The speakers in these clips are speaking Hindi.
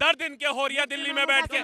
दर्द इनके हो रही है दिल्ली में बैठ के।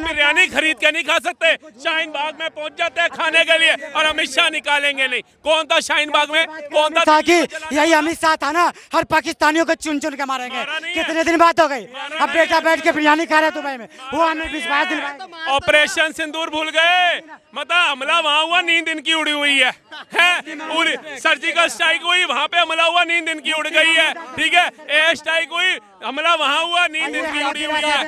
बिरयानी खरीद के नहीं खा सकते, शाहीन बाग में पहुंच जाते हैं खाने के लिए और अमित शाह निकालेंगे नहीं। कौन था शाहीन बाग में, कौन था? कि यही अमित शाह था ना, हर पाकिस्तानियों को चुन चुन के मारेंगे। कितने दिन बात हो गई, अब बेटा बैठ के बिरयानी खा रहे दुबई में, वो हमें विश्वास दिलवाए। ऑपरेशन सिंदूर भूल गए, मतलब हमला वहाँ हुआ, नींद इनकी उड़ी हुई है पूरी। सर्जिकल स्ट्राइक हुई, वहाँ पे हमला हुआ, नींद इनकी उड़ गई है। ठीक है, एयर स्ट्राइक हुई, हमला वहाँ हुआ, नींद इनकी उड़ी हुई है।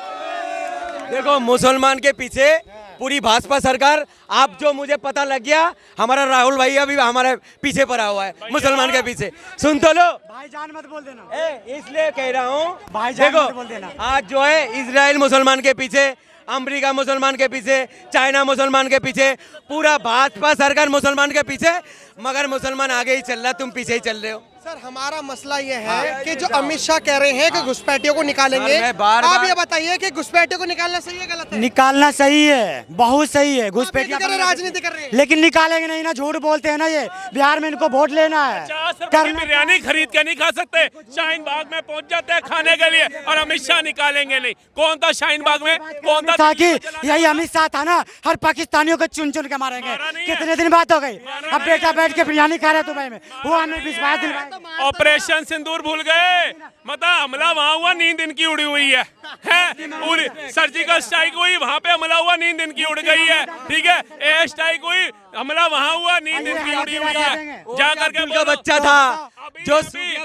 देखो मुसलमान के पीछे पूरी भाजपा सरकार, आप जो मुझे पता लग गया, हमारा राहुल भैया भी हमारे पीछे पड़ा हुआ है मुसलमान के पीछे। सुन तो लो भाईजान मत बोल देना, इसलिए कह रहा हूँ। भाईजान देखो मत बोल देना। आज जो है इजराइल मुसलमान के पीछे, अमेरिका मुसलमान के पीछे, चाइना मुसलमान के पीछे, पूरा भाजपा सरकार मुसलमान के पीछे, मगर मुसलमान आगे ही चल रहा है, तुम पीछे ही चल रहे हो। सर हमारा मसला ये है कि जो अमित शाह कह रहे हैं कि घुसपैठियों को निकालेंगे, मैं बार आप बार ये बताइए कि घुसपैठियों को निकालना सही है गलत है? निकालना सही है, बहुत सही है। घुसपैठिया राजनीति कर रहे हैं, लेकिन निकालेंगे नहीं ना, झूठ बोलते हैं ना ये। बिहार में इनको वोट लेना है। बिरयानी खरीद के नहीं खा सकते, शाहीन बाग में पहुंच जाते हैं खाने के लिए और अमित शाह निकालेंगे नहीं। कौन था शाहीन बाग में, कौन था? कि यही अमित शाह था ना, हर पाकिस्तानियों को चुन चुन के मारेंगे। कितने दिन बात हो गई, अब बेटा बैठ के बिरयानी खा रहे दुबई में, वो हमें विश्वास दिलवाए। ऑपरेशन सिंदूर भूल गए, मतलब हमला वहाँ हुआ, नींद इनकी उड़ी हुई है पूरी। सर्जिकल स्ट्राइक हुई, वहाँ पे हमला हुआ, नींद इनकी उड़ गई है। ठीक है, एयर स्ट्राइक हुई, हमला वहाँ हुआ, नींद इनकी उड़ी हुई है। जा करके उनका बच्चा था जो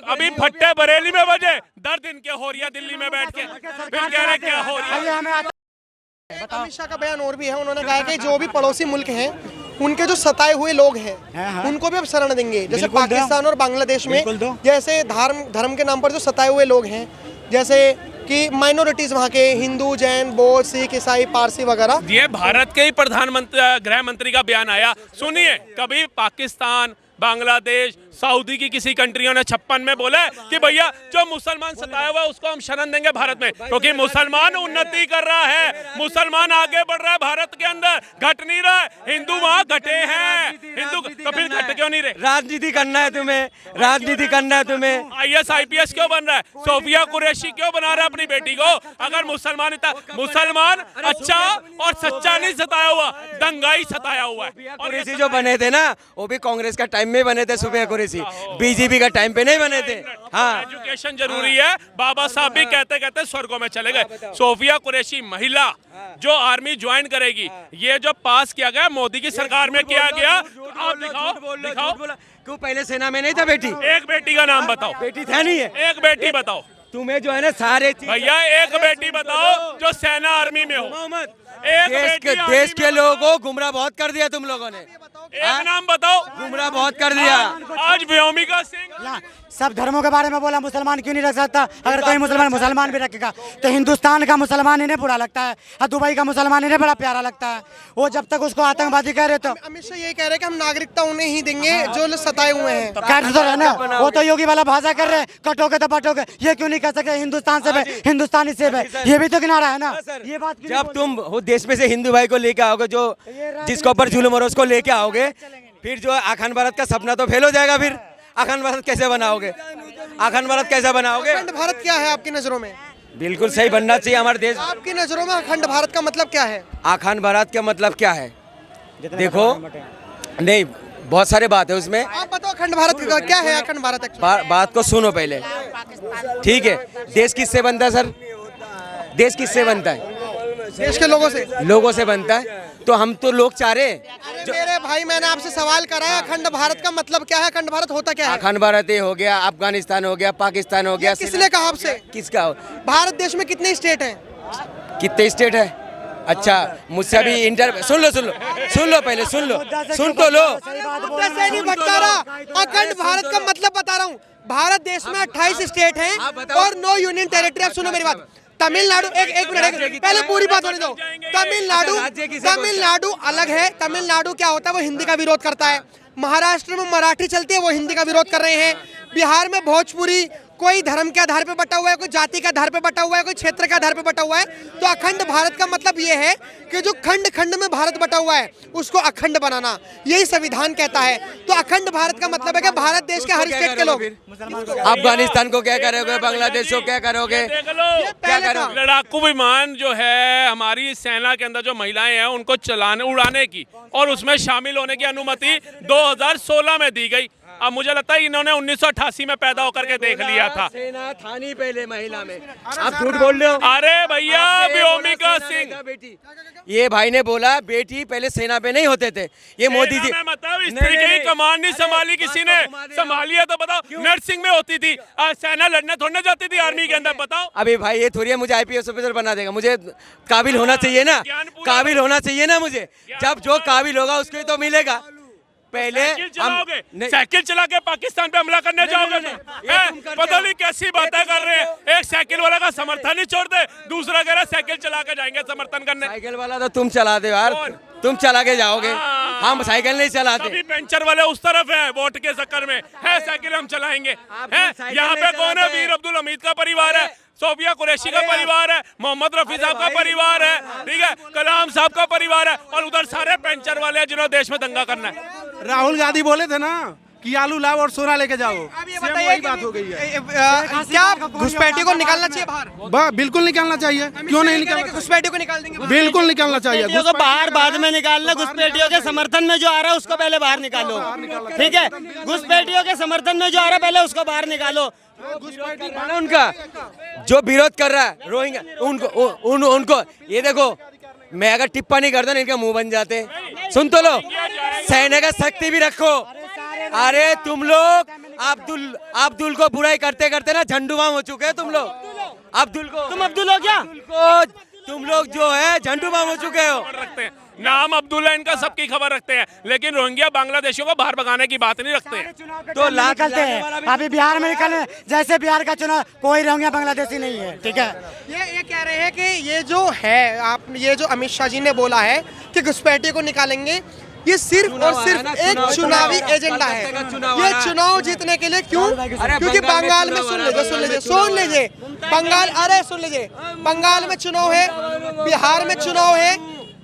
अभी फट्टे बरेली में बजे, दर्द इनके हो रही है दिल्ली में बैठ के। फिर कह रहे क्या हो रही है। अमित शाह का बयान और भी है, उन्होंने कहा कि जो भी पड़ोसी मुल्क हैं उनके जो सताए हुए लोग हैं उनको भी अब शरण देंगे, जैसे पाकिस्तान और बांग्लादेश में जैसे धर्म के नाम पर जो सताए हुए लोग हैं, जैसे कि माइनॉरिटीज वहाँ के हिंदू, जैन, बौद्ध, सिख, ईसाई, पारसी वगैरह। ये भारत के ही प्रधानमंत्री, गृह मंत्री का बयान आया, सुनिए। कभी पाकिस्तान, बांग्लादेश, सऊदी की किसी कंट्रियों ने 56 में बोला कि भैया जो मुसलमान सताया हुआ उसको हम शरण देंगे भारत में, क्योंकि मुसलमान उन्नति कर रहा है, मुसलमान आगे बढ़ रहा है भारत के अंदर, घट नहीं रहा है। हिंदू वहाँ घटे हैं, हिंदू तो फिर घट क्यों नहीं रहे? राजनीति करना है तुम्हें, राजनीति करना है तुम्हें। IAS IPS क्यों बन रहा है? सोफिया कुरैशी क्यों बना रहा है अपनी बेटी को? अगर मुसलमान अच्छा और सच्चा नहीं सताया हुआ, दंगाई सताया हुआ है। कुरैशी जो बने थे ना, वो भी कांग्रेस का टाइम में बने थे, सुफिया कुरैशी बीजेपी का टाइम पे नहीं बने थे। हाँ, एजुकेशन जरूरी है, बाबा साहब भी कहते कहते स्वर्गों में चले गए। सोफिया कुरैशी महिला जो आर्मी ज्वाइन करेगी, ये जो पास किया गया मोदी की सरकार में किया गया, आप दिखाओ। क्यों पहले सेना में नहीं था बेटी? एक बेटी का नाम बताओ। बेटी था नहीं है, एक बेटी बताओ तुम्हें जो है ना सारे भैया, एक बेटी बताओ जो सेना आर्मी में हो। मोहम्मद, एक देश के लोगों को गुमराह बहुत कर दिया तुम लोगों ने। एक नाम बताओ। गुमराह बहुत कर दिया। आज व्योमिका सिंह सब धर्मों के बारे में बोला, मुसलमान क्यों नहीं रख सकता? अगर कोई मुसलमान भी रखेगा तो हिंदुस्तान का मुसलमान इन्हें बुरा लगता है और दुबई का मुसलमान इन्हें बड़ा प्यारा लगता है। वो जब तक उसको आतंकवादी कह रहे तो अमित शाह ये कह रहे हैं कि हम नागरिकता उन्हें ही देंगे जो लोग सताए हुए हैं। कह तो रहे ना, वो तो योगी वाला भाषा कर रहे हैं, कटोगे तो बटोगे। ये क्यों नहीं कह सकते हिंदुस्तान से हिंदुस्तानी से ये भी तो किनारा है ना। ये बात जब तुम देश में से हिंदू भाई को लेके आओगे, जो जिसके ऊपर जुल्म हो रहा है उसको लेके आओगे, फिर जो अखंड भारत का सपना तो फेल हो जाएगा। फिर अखंड भारत कैसे बनाओगे? अखंड भारत कैसे बनाओगे? अखंड भारत क्या है आपकी नजरों में? बिल्कुल सही बनना चाहिए हमारे देश। आपकी नजरों में अखंड भारत का मतलब क्या है? अखंड भारत का मतलब क्या है? देखो, नहीं, बहुत सारे बात है उसमें। आप बताओ अखंड भारत का क्या है? अखंड भारत बात को सुनो पहले, ठीक है? देश किससे बनता है सर? देश किससे बनता है? देश के लोगों से बनता है। तो हम तो लोग चाह रहे हैं। मेरे भाई, मैंने आपसे सवाल करा है, अखंड भारत का मतलब क्या है? अखंड भारत होता क्या है? अखंड भारत ये हो गया, अफगानिस्तान हो गया, पाकिस्तान हो गया। किसने कहा आपसे? किसका? भारत देश में कितने स्टेट हैं? कितने स्टेट है? अच्छा, मुझसे अभी सुन लो पहले, सुन तो लो। नहीं भटका रहा, अखंड भारत का मतलब बता रहा हूँ। भारत देश में 28 स्टेट हैं और 9 यूनियन टेरिटरी। आप सुनो मेरी बात। तमिलनाडु, एक मिनट पहले पूरी बात होने दो। तमिलनाडु अलग है। तमिलनाडु क्या होता है, वो हिंदी का विरोध करता है। महाराष्ट्र में मराठी चलती है, वो हिंदी का विरोध कर रहे हैं। बिहार में भोजपुरी, कोई धर्म के आधार पे बटा हुआ है, कोई जाति के आधार पे बटा हुआ है, कोई क्षेत्र के आधार पे बटा हुआ है, तो अखंड भारत का मतलब ये है कि जो खंड खंड में भारत बटा हुआ है उसको अखंड बनाना, यही संविधान कहता है। तो अखंड भारत का मतलब है कि भारत देश के हर स्टेट के लोग। अफगानिस्तान को क्या करोगे, बांग्लादेश को क्या करोगे, देख लो क्या करोगे? लड़ाकू विमान जो है हमारी सेना के अंदर जो महिलाएं हैं उनको चलाने उड़ाने की और उसमें शामिल होने की अनुमति 2016 में दी गई। अब मुझे लगता है इन्होंने 1988 में पैदा होकर के देख लिया था। सेना था नहीं पहले महिला में, आप झूठ बोल रहे हो। अरे भैया व्योमिका सिंह, ये भाई ने बोला बेटी पहले सेना पे नहीं होते थे, ये मोदी जी। मतलब स्त्री की कमान नहीं संभाली किसी ने, संभाली है तो बताओ। नर्सिंग में होती थी, सेना लड़ने थोड़ी ना जाती थी आर्मी के अंदर, बताओो। अभी भाई ये थोड़ी है मुझे आईपीएस ऑफिसर बना देगा, मुझे काबिल होना चाहिए ना, काबिल होना चाहिए ना मुझे। जब जो काबिल होगा उसको ही तो मिलेगा। पहले साइकिल चलाओगे, साइकिल चला के पाकिस्तान पे हमला करने जाओगे तो पता नहीं कैसी बातें कर रहे हैं। एक साइकिल वाला का समर्थन ही छोड़ दे, दूसरा कह रहा साइकिल चला के जाएंगे समर्थन करने। साइकिल वाला तो तुम चला दे यार, तुम चला के जाओगे, हम साइकिल नहीं चलाते। सभी पेंचर वाले उस तरफ हैं, वोट के चक्कर में है साइकिल हम चलाएंगे। यहाँ पे कौन है? वीर अब्दुल हमीद का परिवार है, सोफिया कुरैशी का परिवार है, मोहम्मद रफी साहब का परिवार है, ठीक है, कलाम साहब का परिवार है, और उधर सारे पेंचर वाले हैं जिन्होंने देश में दंगा करना है। राहुल गांधी बोले थे ना कि आलू लाओ और सोना लेके जाओ, अब ये सेम बताइए वही कि बात हो गई है। क्या घुसपैठी को निकालना चाहिए बाहर? बिल्कुल निकालना चाहिए, क्यों नहीं निकालना? घुसपैठी को निकाल देंगे, बिल्कुल निकालना चाहिए। घुसपैठियों को बाहर बाद में निकालना, घुसपैठियों के समर्थन में जो आ रहा है उसको पहले बाहर निकालो, ठीक है। घुसपैठियों के समर्थन में जो आ रहा है पहले उसको बाहर निकालो। उनका जो विरोध कर रहा है रोहिंग्या, उनको ये देखो, मैं अगर टिप्पणी करता ना इनका मुंह बन जाते। सुन तो लो, सैनिक शक्ति भी रखो। अरे तुम लोग अब्दुल को बुराई करते करते ना झंडूबाम हो चुके हैं तुम लोग। अब्दुल को तुम अब्दुल हो क्या? तुम लोग जो है झंडूबाम हो चुके हो। रखते हैं नाम अब्दुल्ला, इनका सबकी खबर रखते हैं, लेकिन रोहिंग्या बांग्लादेशियों को बाहर भगाने की बात नहीं रखते हैं। तो निकलते हैं अभी बिहार में निकले, जैसे बिहार का चुनाव कोई रोहिंग्या बांग्लादेशी नहीं है, ठीक है। ये कह रहे हैं कि ये जो है, आप ये जो अमित शाह जी ने बोला है कि घुसपैठी को निकालेंगे, ये सिर्फ और सिर्फ एक चुनावी एजेंडा है। ये चुनाव जीतने के लिए, क्यों? क्योंकि बंगाल में सुन लीजिए बंगाल, अरे सुन लीजिए, बंगाल में चुनाव है, बिहार में चुनाव है,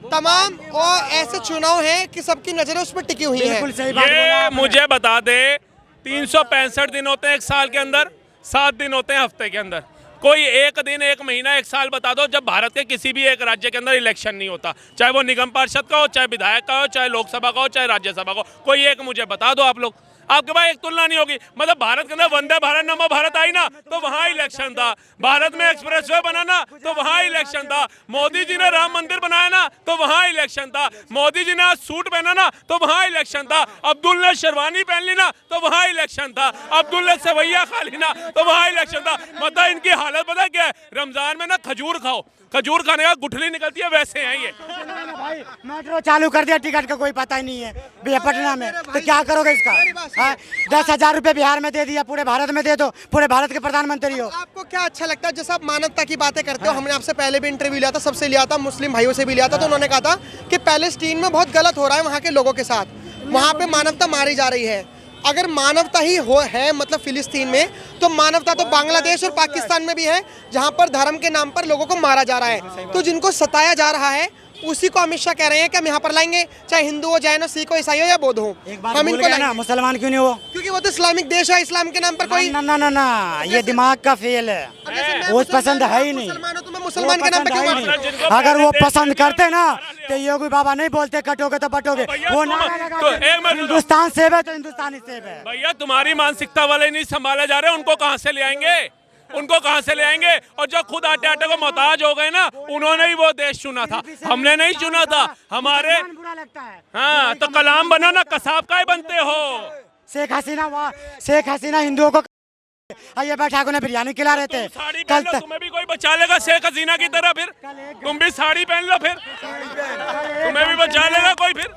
तमाम और ऐसे चुनाव हैं कि सबकी नजरें उस पर टिकी हुई हैं। ये मुझे बता दे, 365 दिन होते हैं एक साल के अंदर, 7 दिन होते हैं हफ्ते के अंदर। कोई एक दिन, एक महीना, एक साल बता दो जब भारत के किसी भी एक राज्य के अंदर इलेक्शन नहीं होता, चाहे वो निगम पार्षद का हो, चाहे विधायक का हो, चाहे लोकसभा का हो, चाहे राज्यसभा का हो। कोई एक मुझे बता दो आप लोग, आपके पास एक तुलना नहीं होगी। मतलब भारत के अंदर वंदे भारत नमो भारत आई ना, तो वहाँ इलेक्शन था। भारत में एक्सप्रेसवे बना ना, तो वहाँ इलेक्शन था। मोदी जी ने राम मंदिर बनाया ना, तो वहाँ इलेक्शन था। मोदी जी ने आज सूट पहना ना, तो वहाँ इलेक्शन था। अब्दुल ने शेरवानी पहन ली ना, तो वहाँ इलेक्शन था। अब्दुल ने सेवैया खा ली ना, तो वहाँ इलेक्शन था। मतलब इनकी हालत पता क्या है? रमजान में ना खजूर खाओ, खजूर खाने का गुठली निकलती है, वैसे हैं ये। भाई मेट्रो चालू कर दिया, टिकट का कोई पता ही नहीं है भैया पटना में, तो क्या करोगे इसका? 10,000 रुपए बिहार में दे दिया, पूरे भारत में दे दो, पूरे भारत के प्रधानमंत्री हो। आपको क्या अच्छा लगता है? जैसे आप मानवता की बातें करते हो, हमने आपसे पहले भी इंटरव्यू लिया था, सबसे लिया था, मुस्लिम भाइयों से भी लिया था, तो उन्होंने कहा था कि पैलेस्टीन में बहुत गलत हो रहा है वहाँ के लोगों के साथ, वहाँ पे मानवता मारी जा रही है। अगर मानवता ही है मतलब फिलिस्तीन में, तो मानवता तो बांग्लादेश और पाकिस्तान में भी है, जहां पर धर्म के नाम पर लोगों को मारा जा रहा है। तो जिनको सताया जा रहा है उसी को अमित शाह कह रहे हैं कि हम यहाँ पर लाएंगे, चाहे हिंदू हो, जैन हो, सिख हो, ईसाई हो या बौद्ध हो, हम इनको लाएंगे। मुसलमान क्यों नहीं हो? क्योंकि वो तो इस्लामिक देश है, इस्लाम के नाम पर कोई ना, ये दिमाग का फेल है, वो पसंद है ही नहीं। मुसलमान के नाम पे क्यों? अगर वो पसंद करते ना तो योगी बाबा नहीं बोलते कटोगे तो बटोगे, वो नारा लगाते, हिंदुस्तान सेव है तो हिंदुस्तानी सेव है। भैया तुम्हारी मानसिकता वाले नहीं संभाले जा रहे, उनको कहाँ से ले आएंगे? उनको कहां से ले आएंगे? और जो खुद आटे आटे को मोहताज हो गए ना, उन्होंने ही वो देश चुना था, हमने नहीं चुना था। हमारे बुरा लगता है। हाँ, तो कलाम बनो ना, कसाब का ही बनते हो। शेख हसीना हिंदुओं को ये बैठा को बिरयानी खिला रहे थे। साड़ी पहन लो, तुम्हें भी कोई बचा लेगा शेख हसीना की तरह, फिर तुम भी साड़ी पहन लो, फिर तुम्हें भी बचा लेगा कोई। फिर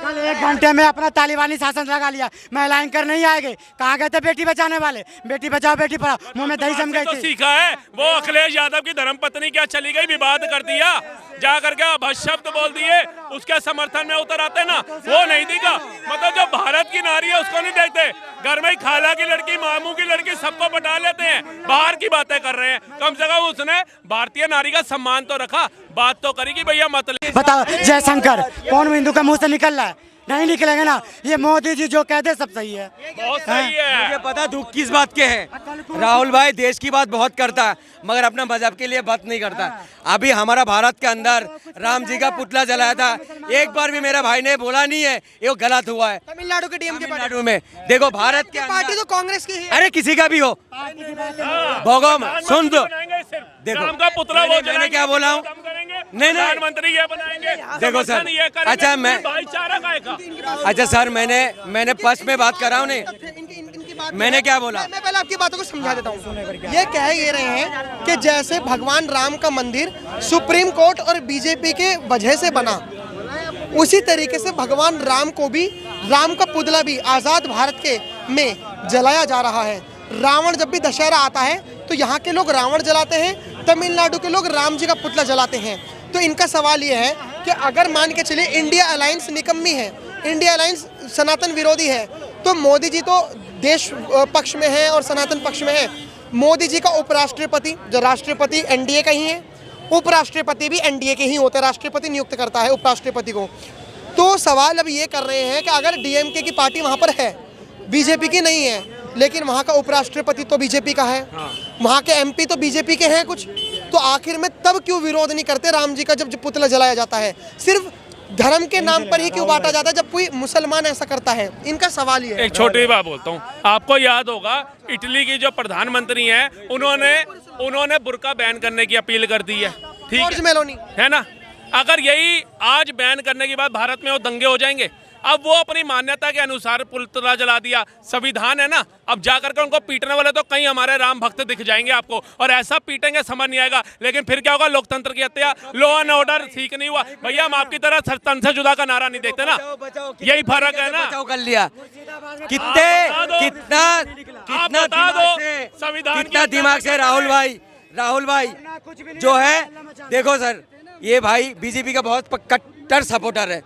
कल 1 घंटे में अपना तालिबानी शासन लगा लिया, महिलाएं कर नहीं आएगी। कहाँ गए थे बेटी बचाने वाले? बेटी बचाओ बेटी पढ़ाओ, मुंह में दही जम गई तो थी। सीखा है वो अखिलेश यादव की धर्मपत्नी क्या चली गई, विवाद कर दिया, जा करके अपशब्द बोल दिए, उसके समर्थन में उतर आते ना, वो नहीं दिखा। मतलब जो भारत की नारी है उसको नहीं देखते, घर में ही खाला की लड़की, मामू की लड़की, सबको बटा लेते हैं, बाहर की बातें कर रहे हैं। कम से कम उसने भारतीय नारी का सम्मान तो रखा, बात तो करी कि भैया मत ले। बताओ जयशंकर कौन हिंदू का मुंह से निकल रहा है? नहीं निकलेंगे ना। ये मोदी जी जो कहते सब सही है। बहुत सही है। मुझे पता दुख किस बात के है। राहुल भाई देश की बात बहुत करता है मगर अपना मजहब के लिए बात नहीं करता। अभी हमारा भारत के अंदर राम जी का पुतला जलाया था, एक बार भी मेरा भाई ने बोला नहीं है ये गलत हुआ है। तमिलनाडु के डीएम के तमिलनाडु में देखो भारत के पार्टी तो अंदर, कांग्रेस की है। अरे किसी का भी हो, भगोम सुन दो, देखो राम का पुतला वो मैंने क्या बोला हूँ? नहीं प्रधानमंत्री ये बनाएंगे, देखो सर, ये करेंगे, अच्छा मैं, भाईचारा का अच्छा सर मैंने पक्ष में बात कर रहा हूँ नहीं, मैंने क्या बोला? मैं पहले आपकी बातों को समझा देता हूँ। ये कह ये रहे हैं कि जैसे भगवान राम का मंदिर सुप्रीम कोर्ट और बीजेपी के वजह से बना, उसी तरीके से भगवान राम को भी, राम का पुतला भी आज़ाद भारत के में जलाया जा रहा है। रावण जब भी दशहरा आता है तो यहाँ के लोग रावण जलाते हैं, तमिलनाडु के लोग राम जी का पुतला जलाते हैं। तो इनका सवाल ये है कि अगर मान के चलिए इंडिया अलायंस निकम्मी है, इंडिया अलायंस सनातन विरोधी है, तो मोदी जी तो देश पक्ष में है और सनातन पक्ष में है। मोदी जी का उपराष्ट्रपति, जो राष्ट्रपति एनडीए का ही है, उपराष्ट्रपति भी एनडीए के ही होते हैं, राष्ट्रपति नियुक्त करता है उपराष्ट्रपति को। तो सवाल अब ये कर रहे हैं कि अगर डीएमके की पार्टी वहाँ पर है, बीजेपी की नहीं है, लेकिन वहाँ का उपराष्ट्रपति तो बीजेपी का है, वहाँ के एमपी तो बीजेपी के हैं कुछ, तो आखिर में तब क्यों विरोध नहीं करते राम जी का जब पुतला जलाया जाता है? सिर्फ धर्म के नाम पर ही क्यों बांटा जाता है जब कोई मुसलमान ऐसा करता है? इनका सवाल ये है। एक छोटी बात बोलता हूँ, आपको याद होगा इटली की जो प्रधानमंत्री हैं, उन्होंने बुर्का बैन करने की अपील कर दी है, ठीक जॉर्ज मेलोनी है ना? अगर यही आज बैन करने के बाद भारत में वो दंगे हो जाएंगे। अब वो अपनी मान्यता के अनुसार पुतला जला दिया, संविधान है ना, अब जाकर के उनको पीटने वाले तो कई हमारे राम भक्त दिख जाएंगे आपको, और ऐसा पीटेंगे समझ नहीं आएगा। लेकिन फिर क्या होगा? लोकतंत्र की हत्या, लॉ एंड ऑर्डर ठीक नहीं हुआ। भैया हम आपकी तरह तन से जुदा का नारा नहीं देखते ना, यही फर्क है ना। बचाव कर लिया, कितना दिमाग से राहुल भाई जो है, देखो सर ये भाई बीजेपी का बहुत कट्टर सपोर्टर है,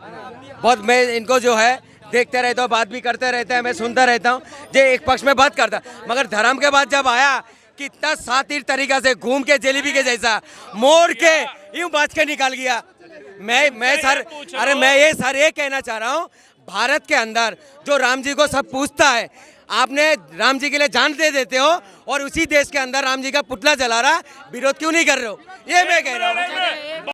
बहुत, मैं इनको जो है देखते रहता हूँ, बात भी करते रहते हैं, मैं सुनता रहता हूँ, जो एक पक्ष में बात करता, मगर धर्म के बाद जब आया कितना सातिर तरीका से घूम के जलेबी के जैसा मोड़ के यूं बाज के निकाल गया। मैं सर, अरे मैं ये कहना चाह रहा हूँ, भारत के अंदर जो राम जी को सब पूछता है, आपने राम जी के लिए जान दे देते हो और उसी देश के अंदर राम जी का पुतला जला रहा, विरोध क्यों नहीं कर रहे हो? ये मैं कह रहा हूँ।